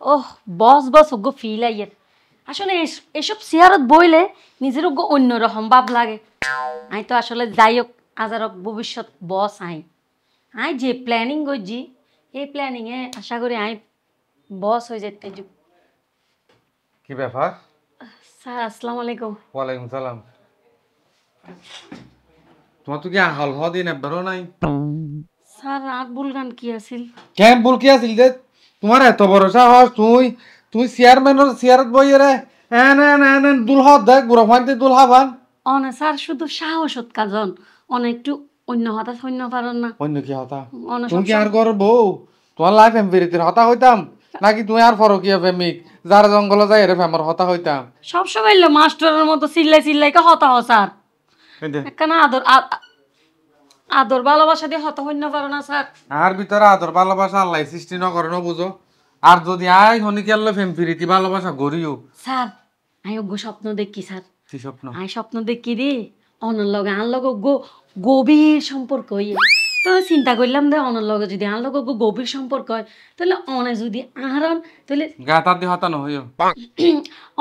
ওহ বস বস ওগো ফিল আইয়ের আসলে এসব চেয়ারত বইলে নিজের ওগো অন্যরকম ভাব লাগে আই তো আসলে যাই হোক আজারক ভবিষ্যৎ বস আই যে প্ল্যানিং করছি এই প্ল্যানিংয়ে আশা করি আই বস হয়ে যেতে কি ব্যাপার? স্যার আসসালামু আলাইকুম। ওয়ালাইকুম সালাম। তোমার তো কি হাল হওয়া দিন একবারও নাই? স্যার আর বলগান কি আছিল? কেন বল কি আছিল যে তোমার এত বড় সাহস তুই চেয়ারম্যানের চেয়ারত বইয়ে রে এন দুলহা দেখ বুড়ো ফানতে দুলহা ফান অনে স্যার শুধু সাহসত কাজন অনে একটু অন্য হতা সৈন্য পারেন না অন্য কি হতা অনে তুমি কি আর করো বউ তোমার লাইফ এমপিরিতির হতা হইতাম নাকি তুমি আর ফরকিয়া প্রেমিক যার জঙ্গলে যাই রে ফেমর হতা হইতাম সবসময় মাস্টারের মতো চিল্লাই চিল্লাই কে হতা হ স্যার একখানা আদর ভালোবাসা দিয়ে হত হইন্য পারো না স্যার আর ভিতরে আদর ভালোবাসা আল্লাহ সৃষ্টি ন করে ন বুঝো আর যদি আই হনি কেলে ফেম ফিরিতি ভালোবাসা গড়িও স্যার আই গো স্বপ্ন দেখি স্যার কি স্বপ্ন আই স্বপ্ন দেখি রে অনর লগে আন লগে গভীর সম্পর্ক হইয়ে তো চিন্তা করলাম দে অনর লগে যদি আন লগে গভীর সম্পর্ক হয় তাহলে অনে যদি আহরণ তাহলে গাতার দি হতা নহইও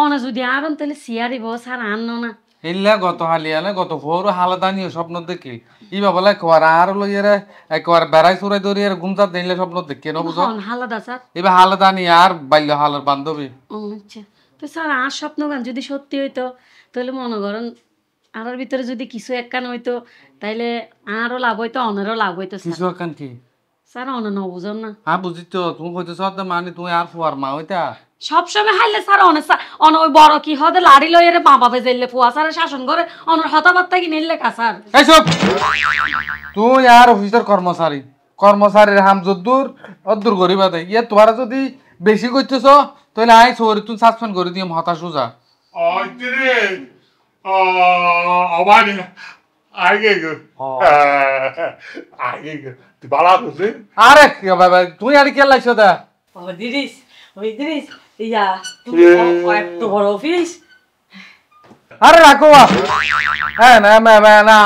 অনে যদি আহরণ তাহলে সিয়ারিব স্যার আনন না এলে গত হালিয়ালে গত ভোর হালাদানিও স্বপ্ন দেখি ইবা বলে একবার আর লইরে একবার বেড়াই চুরাই দরিয়ে ঘুমতা দিলে স্বপ্ন দেখি ন বুঝো হালাদা স্যার এবার হালাদানি আর বাল্য হালার বান্ধবী আচ্ছা তো স্যার আর স্বপ্ন গান যদি সত্যি হইতো তাহলে মনে করেন আর ভিতরে যদি কিছু একখান হইতো তাইলে আরও লাভ হইতো অনেরও লাভ হইতো কিছু একান কি স্যার অনে ন বুঝন না হ্যাঁ বুঝি তো তুমি কইতেছ মানে তুমি আর ফুয়ার মা হইতা সবসময় হাইলে স্যার অনে ওই বড় কি হদে লাড়ি লইরে মা বাপে যাইলে ফুয়া স্যারের শাসন করে অনের হতাবার্তা কি নিলে কা স্যার এইসব তুই আর অফিসের কর্মচারীর হাম যদ্দুর অদ্দুর করিবা দেয় ইয়ে তোমার যদি বেশি করতেছ তাহলে আই সরি তুমি সাসপেন্ড করে দিম হতাশ যা 어머니 아이고 아이고 말하거든 আরে বাবা তুই আর কি লাইছ দা দিদিস ইয়া তুমি এত বড় অফিস আরে রাখো হ্যাঁ না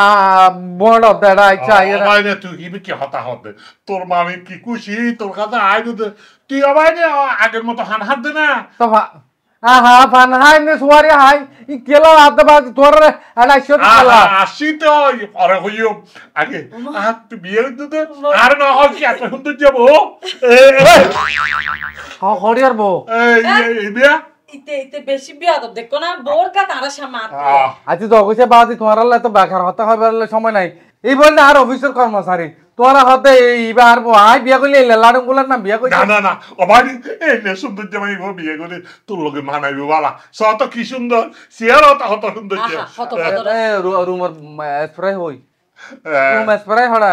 বোর্ড অফ দ্যাট আচ্ছা 어머니 তুই কি হতা হবে তোর মামি কি খুশি তোর কাছে আইলো তুই অমনি আগের মতো হাত দে না তো আহা ফান হাই নে সুয়ারি হাই ই কেলা আদা বাদ তোর আলা শত কেলা আসি তো পরে হইও আগে তুই বিয়ে দিতে আর না হয় কি এত সুন্দর যাবো হরিয়ার বউ এই বিয়া ইতে বেশি বিয়া তো দেখো না বোর কা তারা সামাত আজ তো অবশ্যই বাদি তোমার আল্লাহ তো বেকার হতে হবে সময় নাই এই বললে আর অফিসের কর্মচারী তোরা হতে এইবার আই বিয়া করলে লাড়ু গুলার না বিয়া করি না অবানি এই নে সুন্দর জামাই বিয়ে করে তোর লগে মানাইবো বালা সত কি সুন্দর সিয়ার হত সুন্দর রুমের স্প্রে হই রুম স্প্রে হড়া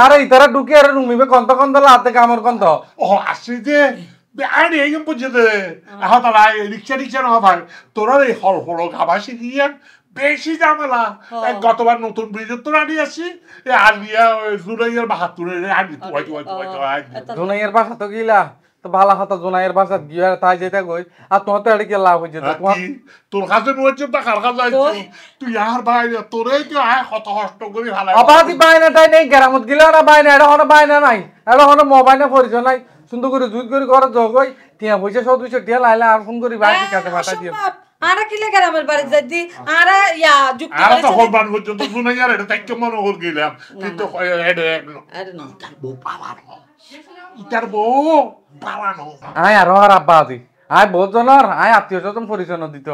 আরে ইতারা ঢুকে আর রুমিবে কন্ত কন্ত লাতে কামর কন্ত ও আসি যে আরে এই বুঝতে তারা রিক্সা না ভাই তোরা এই হল খাবাসি গিয়ে বেশি ঝামেলা গতবার নতুন ব্রিজের তো রানি আসি আলিয়া জুনাইয়ের ৭২ আনি জুনাইয়ের বাসা তো গিলা তো ভালো হতো জুনাইয়ের বাসা গিয়া তাই যেটা কই আর তোমার তো এদিকে লাভ হয়ে যেত তোর কাছে নয়েছে তা কার কাছে তুই আর ভাই তোরে তো আয় কত কষ্ট করি ভালো অবাধি বাইনাটাই নেই গ্রামত গিলে না বাইনা এটা হনো বাইনা নাই এটা হনো মোবাইলে পরিচয় নাই সুন্দর করে জুই করে ঘরে জগই টিয়া পয়সা ২০০ টিয়া লাইলে আর ফোন করি ভাই কাছে পাঠা দিও আরা কিলে গ্রামের বাড়ি যাইতি আরা ইয়া যুক্তি আরা তো হল বান পর্যন্ত শুনে যার এটা তাইকে মনে হল গেলাম কিন্তু আরে না বউ পালানো ইতার বউ পালানো আয় আর আর আব্বা আদি আয় বহুত জনের আয় আত্মীয় স্বজন পরিচয় দিত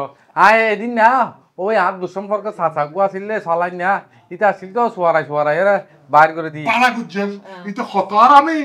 আয় এদিন না ওই আর দুঃসম্পর্ক চাচা আসিলে চলাই না ইটা আসিল তো সোয়ারাই এরা বাইর করে দিই পালা গুজ্জেল এটা কত আর আমি